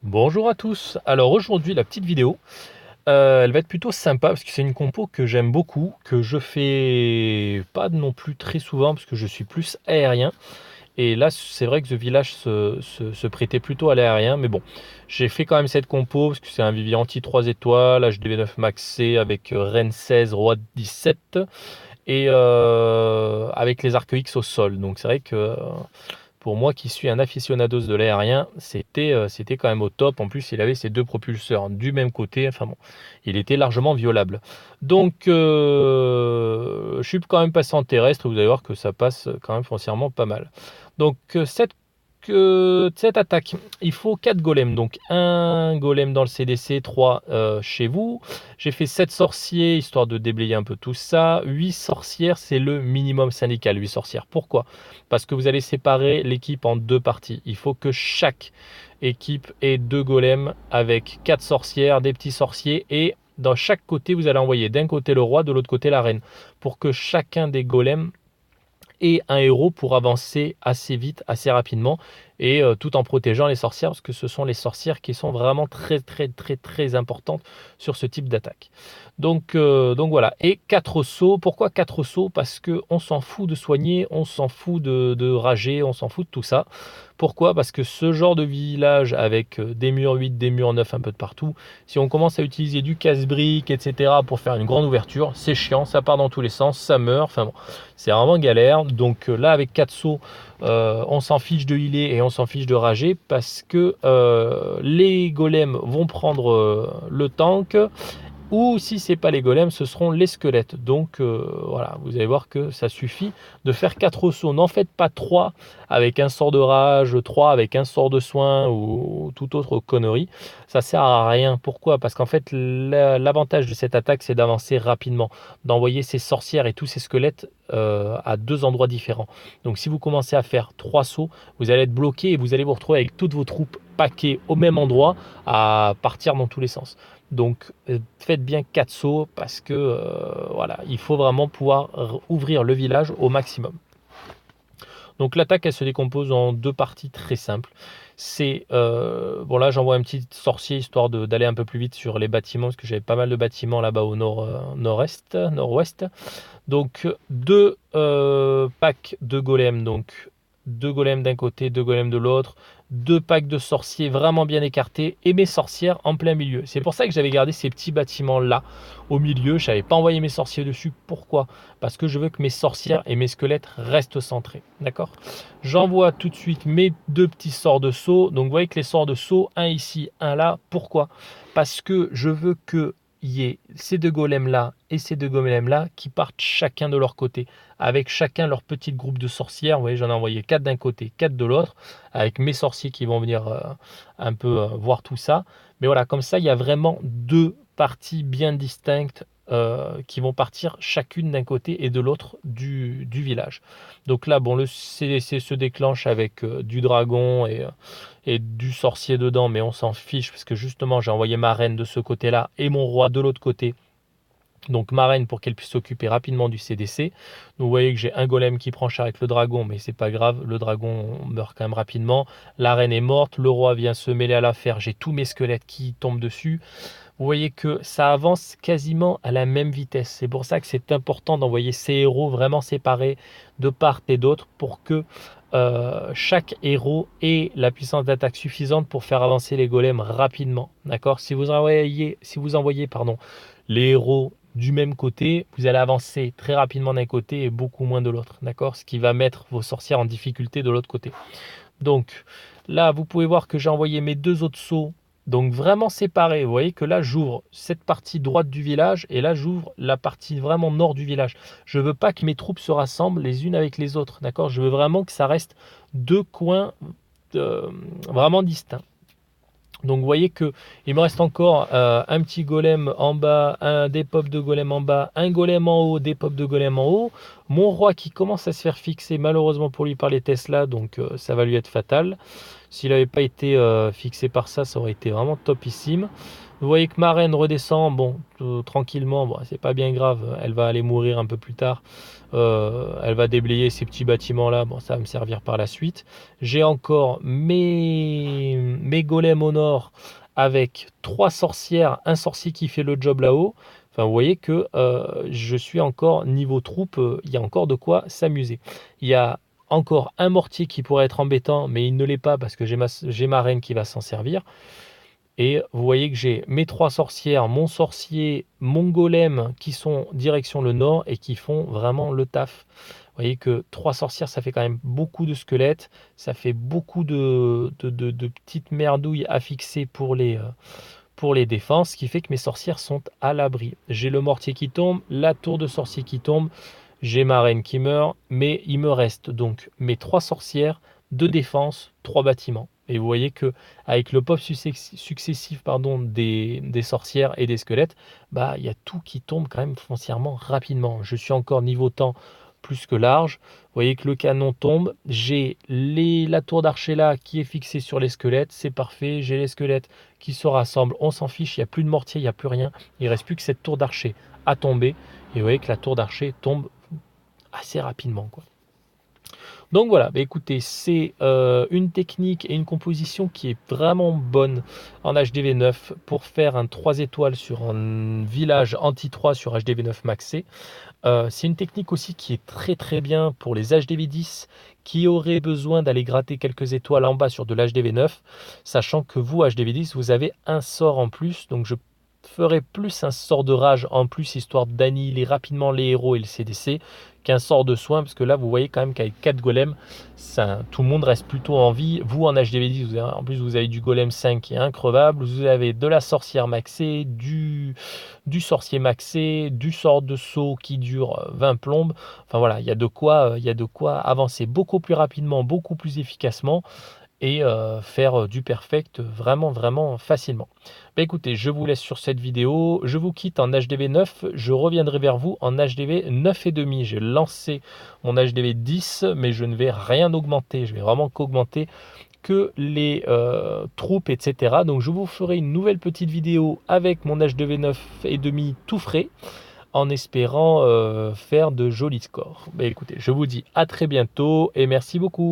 Bonjour à tous. Alors aujourd'hui la petite vidéo, elle va être plutôt sympa parce que c'est une compo que j'aime beaucoup, que je fais pas non plus très souvent parce que je suis plus aérien. Et là c'est vrai que The Village se prêtait plutôt à l'aérien, mais bon, j'ai fait quand même cette compo parce que c'est un Vivianti 3 étoiles, HDV9 maxé avec Reine 16, Roi 17 et avec les arcs X au sol. Donc c'est vrai que pour moi qui suis un aficionados de l'aérien, c'était quand même au top. En plus, il avait ses deux propulseurs du même côté. Enfin bon, il était largement violable. Donc, je suis quand même passé en terrestre. Vous allez voir que ça passe quand même foncièrement pas mal. Donc, cette attaque, il faut 4 golems. Donc, un golem dans le CDC, 3 chez vous. J'ai fait 7 sorciers, histoire de déblayer un peu tout ça. 8 sorcières, c'est le minimum syndical, 8 sorcières. Pourquoi? Parce que vous allez séparer l'équipe en deux parties. Il faut que chaque équipe ait deux golems avec 4 sorcières, des petits sorciers, et dans chaque côté, vous allez envoyer d'un côté le roi, de l'autre côté la reine, pour que chacun des golems et un héros pour avancer assez vite, assez rapidement, et tout en protégeant les sorcières, parce que ce sont les sorcières qui sont vraiment très très très très importantes sur ce type d'attaque. Donc voilà, et 4 sauts, pourquoi 4 sauts? Parce que on s'en fout de soigner, on s'en fout de rager, on s'en fout de tout ça. Pourquoi? Parce que ce genre de village avec des murs 8, des murs 9 un peu de partout, si on commence à utiliser du casse-briques, etc. pour faire une grande ouverture, c'est chiant, ça part dans tous les sens, ça meurt, enfin bon, c'est vraiment galère. Donc là, avec 4 sauts, on s'en fiche de healer et on s'en fiche de rager parce que les golems vont prendre le tank, ou si c'est pas les golems, ce seront les squelettes. Donc voilà, vous allez voir que ça suffit de faire 4 sauts. N'en faites pas 3 avec un sort de rage, 3 avec un sort de soin ou toute autre connerie. Ça sert à rien. Pourquoi? Parce qu'en fait, l'avantage de cette attaque, c'est d'avancer rapidement, d'envoyer ces sorcières et tous ces squelettes à deux endroits différents. Donc si vous commencez à faire 3 sauts, vous allez être bloqué et vous allez vous retrouver avec toutes vos troupes paquées au même endroit à partir dans tous les sens. Donc faites bien 4 sauts parce que voilà, il faut vraiment pouvoir ouvrir le village au maximum. Donc l'attaque, elle se décompose en deux parties très simples. C'est bon, là j'envoie un petit sorcier histoire d'aller un peu plus vite sur les bâtiments parce que j'avais pas mal de bâtiments là-bas au nord-est, nord-ouest. Donc deux packs de golems, donc deux golems d'un côté, deux golems de l'autre, deux packs de sorciers vraiment bien écartés et mes sorcières en plein milieu. C'est pour ça que j'avais gardé ces petits bâtiments là au milieu. Je n'avais pas envoyé mes sorciers dessus. Pourquoi? Parce que je veux que mes sorcières et mes squelettes restent centrés. D'accord? J'envoie tout de suite mes deux petits sorts de saut. Donc vous voyez que les sorts de saut, un ici, un là. Pourquoi? Parce que je veux que y ait ces deux golems là et ces deux golems là qui partent chacun de leur côté, avec chacun leur petit groupe de sorcières. Vous voyez, j'en ai envoyé 4 d'un côté, 4 de l'autre, avec mes sorciers qui vont venir un peu voir tout ça. Mais voilà, comme ça, il y a vraiment deux parties bien distinctes qui vont partir chacune d'un côté et de l'autre du village. Donc là, bon, le CDC se déclenche avec du dragon et du sorcier dedans, mais on s'en fiche parce que justement, j'ai envoyé ma reine de ce côté-là et mon roi de l'autre côté. Donc ma reine pour qu'elle puisse s'occuper rapidement du CDC. Donc, vous voyez que j'ai un golem qui prend cher avec le dragon, mais c'est pas grave, le dragon meurt quand même rapidement. La reine est morte, le roi vient se mêler à l'affaire, j'ai tous mes squelettes qui tombent dessus. Vous voyez que ça avance quasiment à la même vitesse. C'est pour ça que c'est important d'envoyer ces héros vraiment séparés de part et d'autre pour que chaque héros ait la puissance d'attaque suffisante pour faire avancer les golems rapidement. D'accord? Si vous envoyez pardon, les héros du même côté, vous allez avancer très rapidement d'un côté et beaucoup moins de l'autre. D'accord? Ce qui va mettre vos sorcières en difficulté de l'autre côté. Donc là, vous pouvez voir que j'ai envoyé mes deux autres sauts, donc vraiment séparés. Vous voyez que là, j'ouvre cette partie droite du village et là, j'ouvre la partie vraiment nord du village. Je ne veux pas que mes troupes se rassemblent les unes avec les autres. D'accord? Je veux vraiment que ça reste deux coins vraiment distincts. Donc vous voyez que il me reste encore un petit golem en bas, des pop de golem en bas, un golem en haut, des pop de golem en haut. Mon roi qui commence à se faire fixer malheureusement pour lui par les Tesla, donc ça va lui être fatal. S'il n'avait pas été fixé par ça, ça aurait été vraiment topissime. Vous voyez que ma reine redescend, bon, tranquillement, bon, c'est pas bien grave, elle va aller mourir un peu plus tard. Elle va déblayer ces petits bâtiments-là, bon, ça va me servir par la suite. J'ai encore mes golems au nord avec 3 sorcières, un sorcier qui fait le job là-haut. Enfin, vous voyez que je suis encore niveau troupe, il y a encore de quoi s'amuser. Il y a encore un mortier qui pourrait être embêtant, mais il ne l'est pas parce que j'ai ma reine qui va s'en servir. Et vous voyez que j'ai mes 3 sorcières, mon sorcier, mon golem qui sont direction le nord et qui font vraiment le taf. Vous voyez que 3 sorcières, ça fait quand même beaucoup de squelettes, ça fait beaucoup de petites merdouilles à fixer pour les défenses, ce qui fait que mes sorcières sont à l'abri. J'ai le mortier qui tombe, la tour de sorcier qui tombe, j'ai ma reine qui meurt, mais il me reste donc mes 3 sorcières, 2 défenses, 3 bâtiments. Et vous voyez que avec le pop successif des sorcières et des squelettes, bah il y a tout qui tombe quand même foncièrement rapidement. Je suis encore niveau temps plus que large. Vous voyez que le canon tombe. J'ai la tour d'archer là qui est fixée sur les squelettes. C'est parfait. J'ai les squelettes qui se rassemblent. On s'en fiche. Il n'y a plus de mortier, il n'y a plus rien. Il ne reste plus que cette tour d'archer à tomber. Et vous voyez que la tour d'archer tombe assez rapidement, quoi. Donc voilà, bah écoutez, c'est une technique et une composition qui est vraiment bonne en HDV9 pour faire un 3 étoiles sur un village anti-3 sur HDV9 maxé. C'est une technique aussi qui est très très bien pour les HDV10 qui auraient besoin d'aller gratter quelques étoiles en bas sur de l'HDV9, sachant que vous, HDV10, vous avez un sort en plus, donc je ferai plus un sort de rage en plus, histoire d'annihiler rapidement les héros et le CDC, qu'un sort de soin, parce que là, vous voyez quand même qu'avec 4 golems, tout le monde reste plutôt en vie. Vous, en HDV10, en plus, vous avez du golem 5 qui est increvable, vous avez de la sorcière maxée, du sorcier maxé, du sort de saut qui dure 20 plombes. Enfin voilà, il y a de quoi avancer beaucoup plus rapidement, beaucoup plus efficacement et faire du perfect vraiment vraiment facilement. Bah écoutez, je vous laisse sur cette vidéo, je vous quitte en HDV 9, je reviendrai vers vous en HDV 9,5. J'ai lancé mon HDV 10, mais je ne vais rien augmenter, je vais vraiment qu'augmenter que les troupes, etc. Donc je vous ferai une nouvelle petite vidéo avec mon HDV 9,5 tout frais, en espérant faire de jolis scores. Bah écoutez, je vous dis à très bientôt et merci beaucoup.